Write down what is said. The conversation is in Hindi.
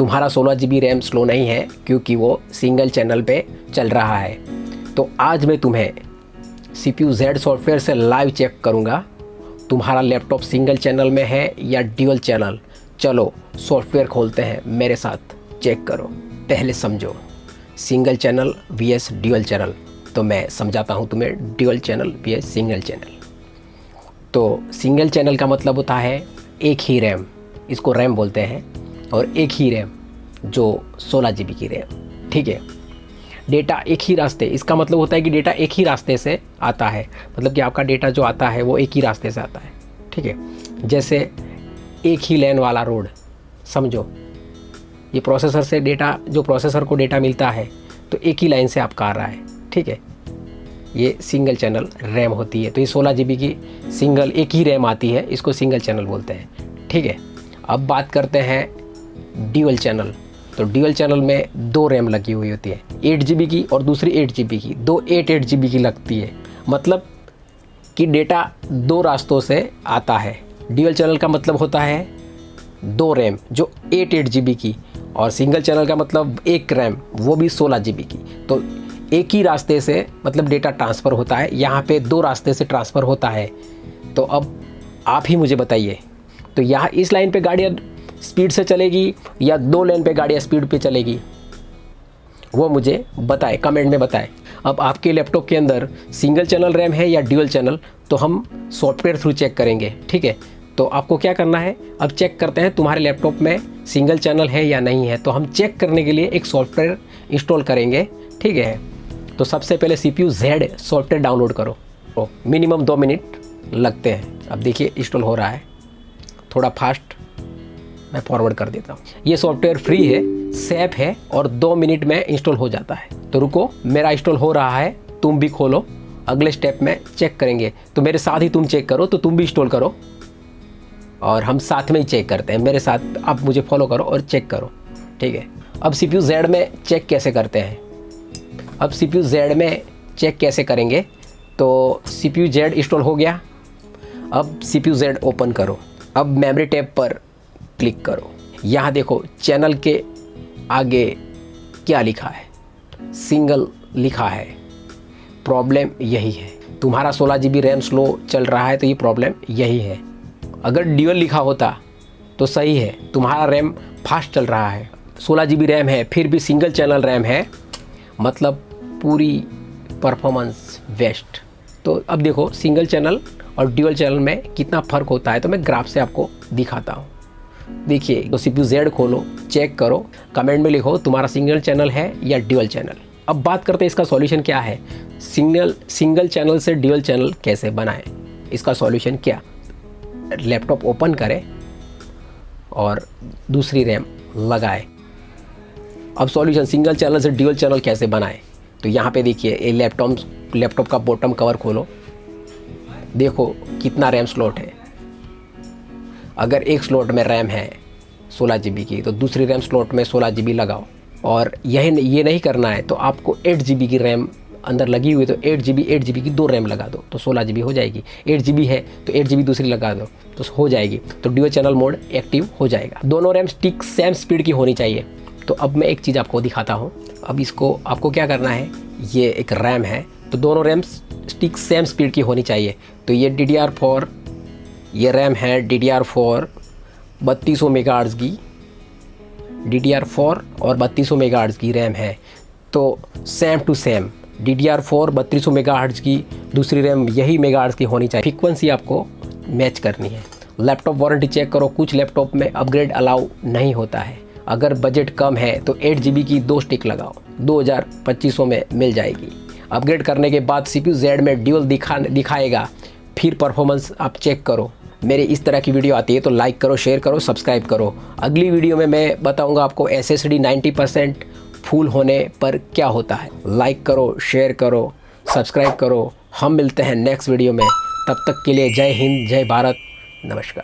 तुम्हारा 16 GB रैम स्लो नहीं है क्योंकि वो सिंगल चैनल पे चल रहा है। तो आज मैं तुम्हें CPU Z सॉफ्टवेयर से लाइव चेक करूँगा तुम्हारा लैपटॉप सिंगल चैनल में है या ड्यूअल चैनल। चलो सॉफ्टवेयर खोलते हैं, मेरे साथ चेक करो। पहले समझो single channel vs dual channel. तो मैं समझाता हूँ तुम्हें dual channel vs single channel. तो सिंगल चैनल का मतलब होता है एक ही रैम, इसको रैम बोलते हैं, और एक ही रैम जो 16 GB की रैम। ठीक है, डेटा एक ही रास्ते, इसका मतलब होता है कि डेटा एक ही रास्ते से आता है, मतलब कि आपका डेटा जो आता है वो एक ही रास्ते से आता है। ठीक है, जैसे एक ही लेन वाला रोड, समझो ये प्रोसेसर से डेटा, जो प्रोसेसर को डेटा मिलता है तो एक ही लाइन से आपका आ रहा है। ठीक है, ये सिंगल चैनल रैम होती है। तो ये 16 GB की सिंगल एक ही रैम आती है, इसको सिंगल चैनल बोलते हैं। ठीक है, अब बात करते हैं ड्यूअल चैनल। तो ड्यूअल चैनल में दो रैम लगी हुई होती है, 8 GB की और दूसरी 8 GB की, दो 8 GB की लगती है, मतलब कि डेटा दो रास्तों से आता है। ड्यूअल चैनल का मतलब होता है दो रैम जो 8 GB की, और सिंगल चैनल का मतलब एक रैम वो भी 16 GB की। तो एक ही रास्ते से मतलब डेटा ट्रांसफ़र होता है, यहाँ पे दो रास्ते से ट्रांसफ़र होता है। तो अब आप ही मुझे बताइए, तो यहाँ इस लाइन पे गाड़ियाँ स्पीड से चलेगी या दो लेन पे गाड़ियाँ स्पीड पे चलेगी, वो मुझे बताएं, कमेंट में बताएं। अब आपके लैपटॉप के अंदर सिंगल चैनल रैम है या ड्यूअल चैनल, तो हम सॉफ्टवेयर थ्रू चेक करेंगे। ठीक है, तो आपको क्या करना है, अब चेक करते हैं तुम्हारे लैपटॉप में सिंगल चैनल है या नहीं है। तो हम चेक करने के लिए एक सॉफ्टवेयर इंस्टॉल करेंगे। ठीक है, तो सबसे पहले CPU Z सॉफ्टवेयर डाउनलोड करो। तो मिनिमम 2 मिनट लगते हैं। अब देखिए इंस्टॉल हो रहा है, थोड़ा फास्ट मैं फॉरवर्ड कर देता हूँ। ये सॉफ्टवेयर फ्री है, सेफ है और 2 मिनट में इंस्टॉल हो जाता है। तो रुको, मेरा इंस्टॉल हो रहा है, तुम भी खोलो, अगले स्टेप में चेक करेंगे। तो मेरे साथ ही तुम चेक करो, तो तुम भी इंस्टॉल करो और हम साथ में ही चेक करते हैं। मेरे साथ आप मुझे फॉलो करो और चेक करो। ठीक है, अब CPU Z में चेक कैसे करते हैं, अब CPU Z में चेक कैसे करेंगे। तो CPU Z इंस्टॉल हो गया, अब CPU Z ओपन करो। अब मेमोरी टैब पर क्लिक करो, यहाँ देखो चैनल के आगे क्या लिखा है, सिंगल लिखा है। प्रॉब्लम यही है, तुम्हारा 16 GB रैम स्लो चल रहा है, तो ये प्रॉब्लम यही है। अगर ड्यूअल लिखा होता तो सही है, तुम्हारा रैम फास्ट चल रहा है, 16 GB रैम है फिर भी सिंगल चैनल रैम है, मतलब पूरी परफॉर्मेंस वेस्ट। तो अब देखो सिंगल चैनल और ड्यूअल चैनल में कितना फ़र्क होता है, तो मैं ग्राफ से आपको दिखाता हूँ। देखिए, तो CPU Z खोलो, चेक करो, कमेंट में लिखो तुम्हारा सिंगल चैनल है या ड्यूअल चैनल। अब बात करते हैं इसका सॉल्यूशन क्या है, सिंगल चैनल से ड्यूअल चैनल कैसे बनाएं। इसका सॉल्यूशन क्या, लैपटॉप ओपन करें और दूसरी रैम लगाए। अब सॉल्यूशन सिंगल चैनल से ड्यूअल चैनल कैसे बनाएं, तो यहाँ पे देखिए ये लैपटॉप का बॉटम कवर खोलो, देखो कितना रैम स्लॉट है। अगर एक स्लॉट में रैम है 16 GB की, तो दूसरी रैम स्लॉट में 16 GB लगाओ। और ये नहीं करना है तो आपको 8 GB की रैम अंदर लगी हुई, तो 8 GB की दो रैम लगा दो तो 16 GB हो जाएगी। 8 GB है तो 8 GB दूसरी लगा दो तो हो जाएगी, तो ड्यूअल चैनल मोड एक्टिव हो जाएगा। दोनों रैम स्टिक सेम स्पीड की होनी चाहिए। तो अब मैं एक चीज़ आपको दिखाता हूँ। अब इसको आपको क्या करना है, ये एक रैम है तो दोनों रैम स्टिक सेम स्पीड की होनी चाहिए। तो ये DDR4, ये रैम है DDR4 3200 मेगाहर्ट्ज़ की, DDR4 और 3200 मेगाहर्ट्ज़ की रैम है। तो same to same DDR4 3200 megahertz की, दूसरी रैम यही मेगाहर्ट्ज़ की होनी चाहिए। फ्रीक्वेंसी आपको मैच करनी है। लैपटॉप वारंटी चेक करो, कुछ लैपटॉप में अपग्रेड अलाउ नहीं होता है। अगर बजट कम है तो 8 GB की दो स्टिक लगाओ, 2200 में मिल जाएगी। अपग्रेड करने के बाद CPU Z में ड्यूअल दिखाएगा, फिर परफॉर्मेंस आप चेक करो। मेरे इस तरह की वीडियो आती है तो लाइक करो, शेयर करो, सब्सक्राइब करो। अगली वीडियो में मैं बताऊंगा आपको SSD 90% फुल होने पर क्या होता है। लाइक करो, शेयर करो, सब्सक्राइब करो। हम मिलते हैं नेक्स्ट वीडियो में, तब तक के लिए जय हिंद, जय भारत, नमस्कार।